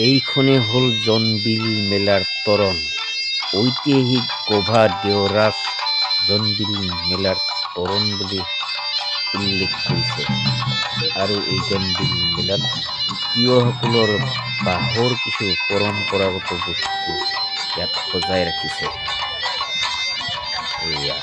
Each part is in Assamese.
এইখনে হ'ল জোনবিল মেলাৰ তৰণ। ঐতিহাসিক গোভা দেওৰাছ জোনবিল মেলাৰ তৰণ বুলি উল্লেখ কৰিছে আৰু এই জোনবিল মেলাত তিৱাসকলৰ বাঁহৰ কিছু পৰম্পৰাগত বস্তু ইয়াত সজাই ৰাখিছে। এয়া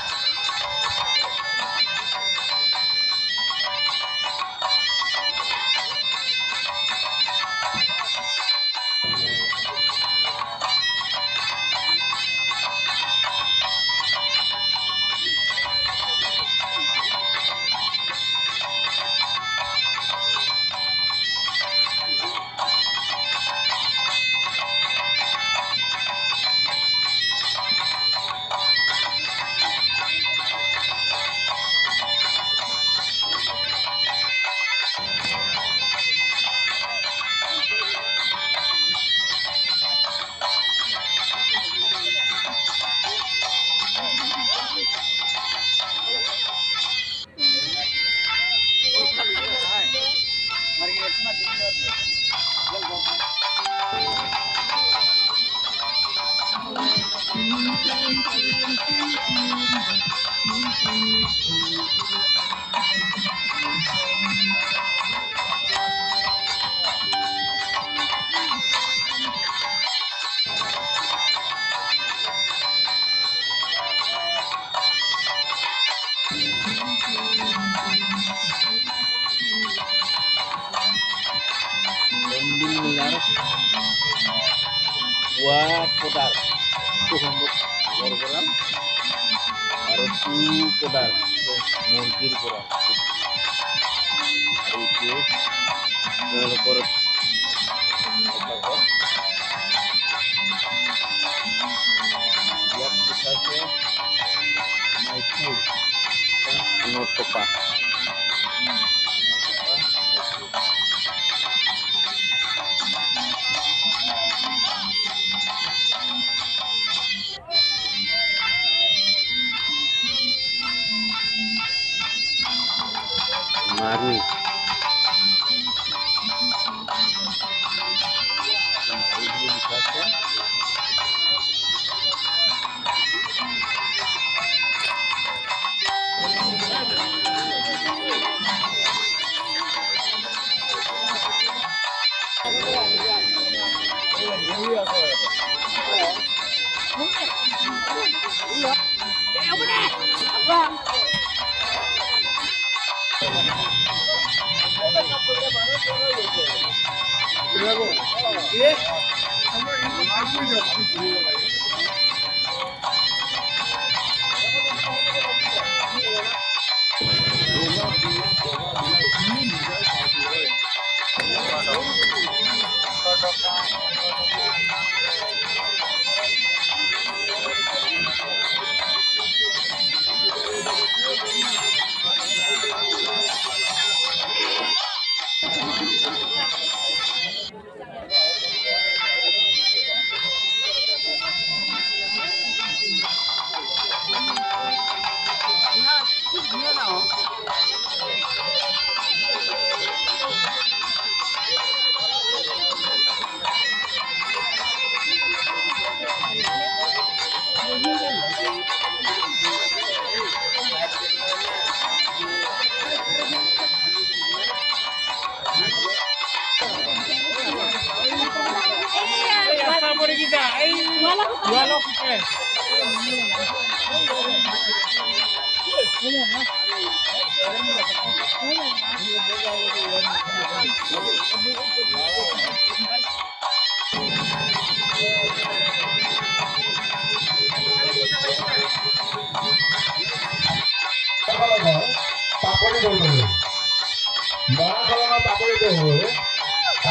জোনবিল মেলাৰ পুৱা পদাৰ গড় আৰু টু পদাৰ মুৰ্গীৰ পৰা আৰু এইটোৱে তেওঁলোকৰ ইয়াত লিখাছে মাইথুৰ নটপা মাৰু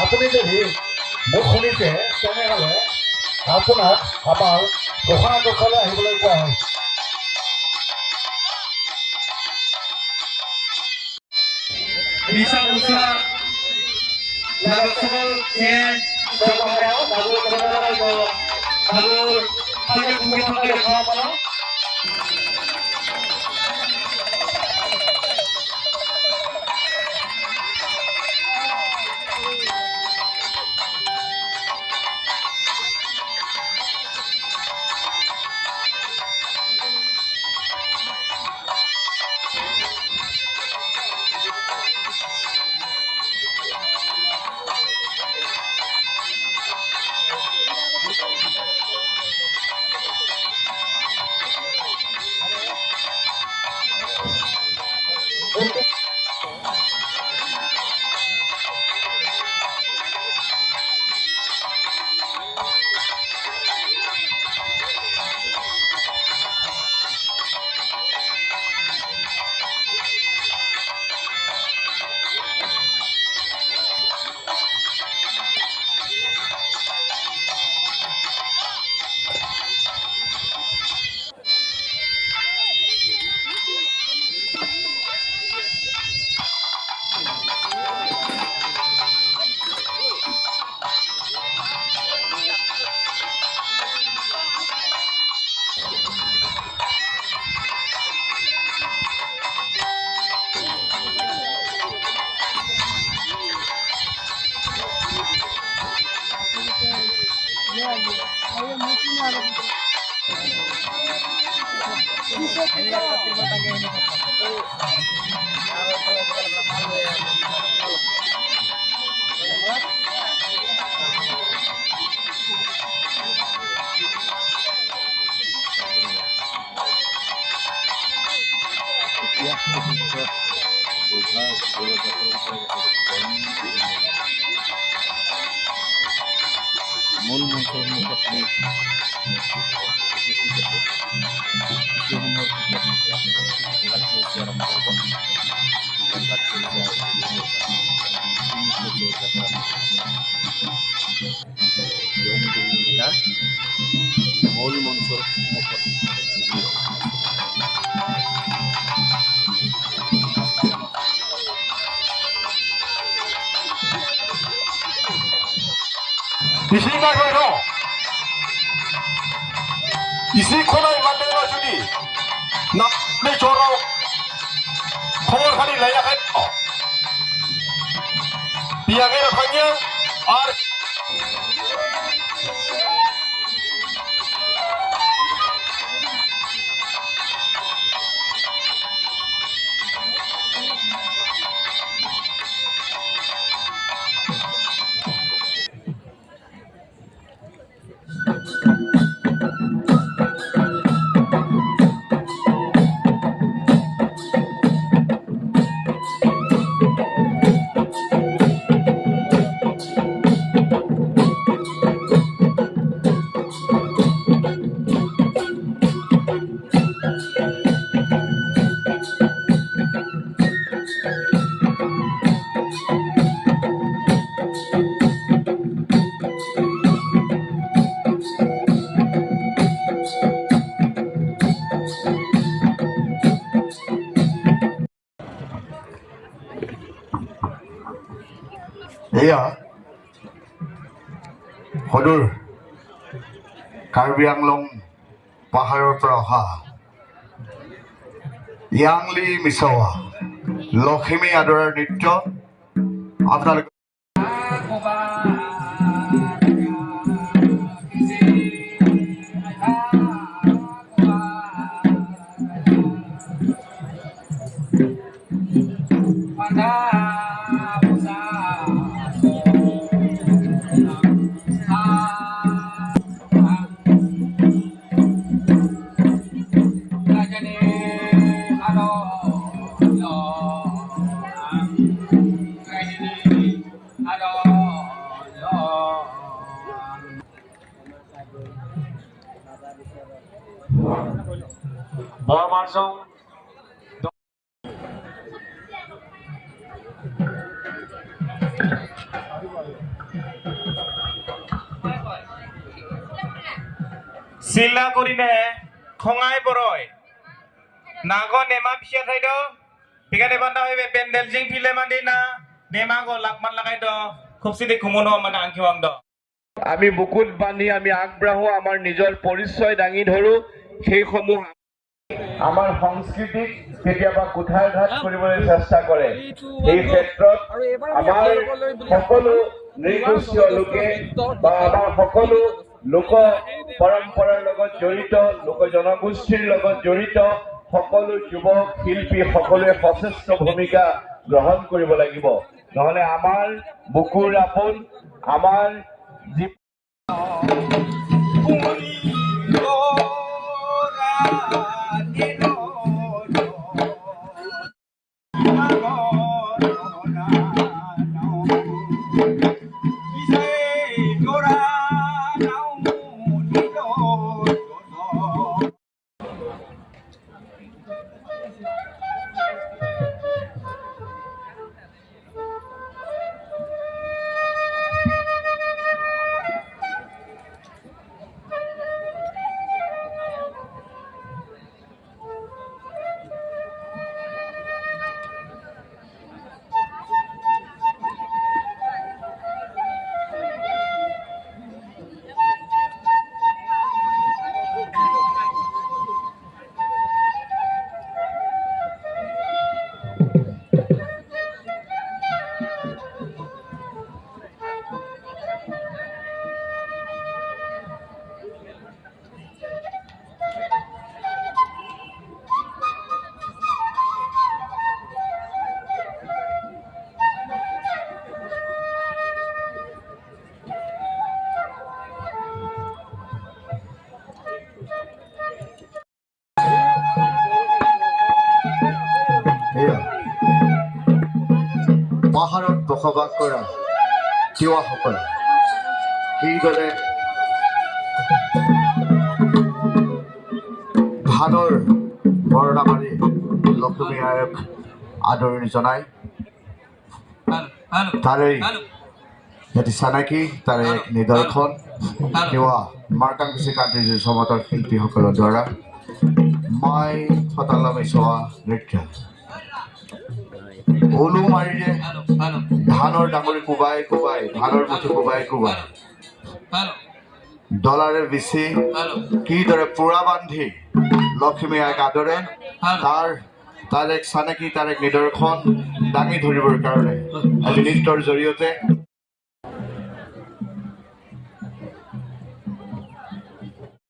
আপুনি যদি মোক শুনিছে তেনেহ'লে আপোনাক আমাৰ ঘোষণা কক্ষলৈ আহিবলৈ কোৱা হয়। bisa usaha nagasol chen sokamao nagur kadara ko nagur hage kuki thake khamana মূল মঞ্চৰ মুখত আমি কিছু সময়ৰ পিছত কাৰ্যসূচী আৰম্ভ হ'ব। মেলা মূল মঞ্চৰ মুখত 이시 코너에 만들어 주니 남의 조로 코어하니 라야가 비약에는 방향 알 এয়া সদূৰ কাৰ্বি আংলং পাহাৰৰ পৰা অহা ইয়াংলি মিছৱা লখিমী আদৰাৰ নৃত্য আপোনালোকে বৰমানসং চিল্লা কৰিনে খঙাই বৰয় নাগ নেমা পিছিয়া থাইদ পিকাতে বান্ধা হইবে পেন্ডেল জিং ফিলে মান্দি না নেমা গো লাকমান লাগাই দ খুবসিদি কুমনো মানে আংখিৱাং দ আমি বুকুত বান্ধি আমি আগবাঢ়ো আমাৰ নিজৰ পৰিচয় দাঙি ধৰো সেইসমূহ আমাৰ সংস্কৃতিক কেতিয়াবা কুঠাৰঘাত কৰিবলৈ চেষ্টা কৰে এই ক্ষেত্ৰত আমাৰ সকলো নৃগোষ্ঠীয় লোকে বা আমাৰ সকলো লোক পৰম্পৰাৰ লগত জড়িত লোক জনগোষ্ঠীৰ লগত জড়িত সকলো যুৱক শিল্পী সকলোৱে সচেষ্ট ভূমিকা গ্ৰহণ কৰিব লাগিব নহলে আমাৰ বুকুৰ আপোন আমাৰ পাহাৰত বসবাস কৰা তিৱাসকলে কিদৰে ধানৰ বৰদা মাৰি লক্ষ্মী আইক আদৰণি জনায় তাৰেই এটি চানাকি তাৰে এক নিদৰ্শন তিৱা মাৰ্কাংশী কান্তিজী সমাজৰ শিল্পীসকলৰ দ্বাৰা মাই ফটালামে চোৱা নৃত্য ওলু মাৰিলে ধানৰ ডাঙৰি কোবাই কোবাই ধানৰ মুঠি কোবাই কোবাই ডলাৰে বিচি কিদৰে পোৰা বান্ধি লক্ষ্মী আইক আদৰে তাৰ এক চানেকি তাৰ এক নিদৰ্শন দাঙি ধৰিবৰ কাৰণে আজি নৃত্যৰ জৰিয়তে